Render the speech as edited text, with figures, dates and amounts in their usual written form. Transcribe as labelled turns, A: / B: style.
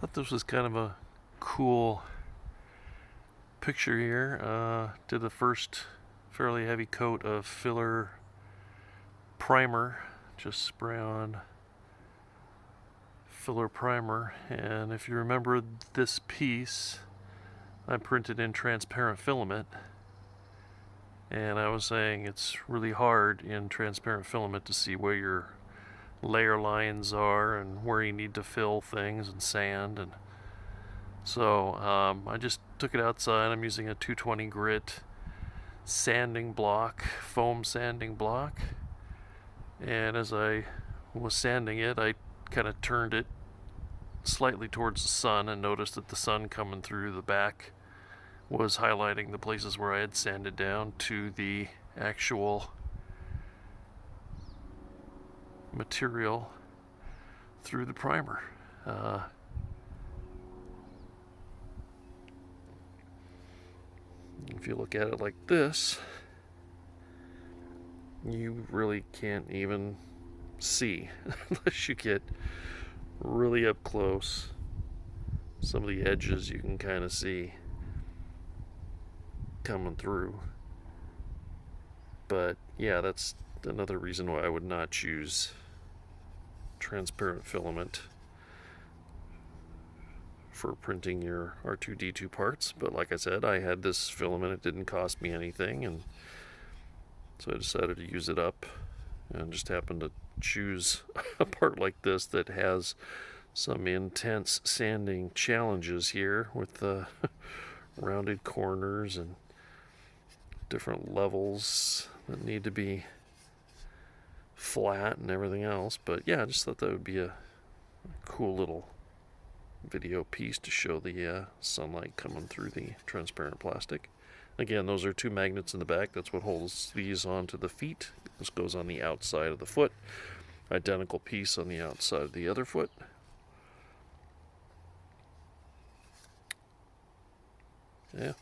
A: Thought this was kind of a cool picture here. Did the first fairly heavy coat of filler primer, just spray on filler primer, and if you remember this piece, I printed in transparent filament, and I was saying it's really hard in transparent filament to see where your layer lines are and where you need to fill things and sand, and so I just took it outside. I'm using a 220 grit sanding block, foam sanding block, and as I was sanding it, I kind of turned it slightly towards the sun and noticed that the sun coming through the back was highlighting the places where I had sanded down to the actual material through the primer. If you look at it like this, you really can't even see unless you get really up close. Some of the edges you can kind of see coming through. But yeah, that's another reason why I would not choose transparent filament for printing your R2D2 parts. But like I said, I had this filament, it didn't cost me anything, and so I decided to use it up, and just happened to choose a part like this that has some intense sanding challenges here with the rounded corners and different levels that need to be flat and everything else. But yeah, I just thought that would be a cool little video piece to show the sunlight coming through the transparent plastic. Again, those are two magnets in the back. That's what holds these onto the feet. This goes on the outside of the foot. Identical piece on the outside of the other foot. Yeah,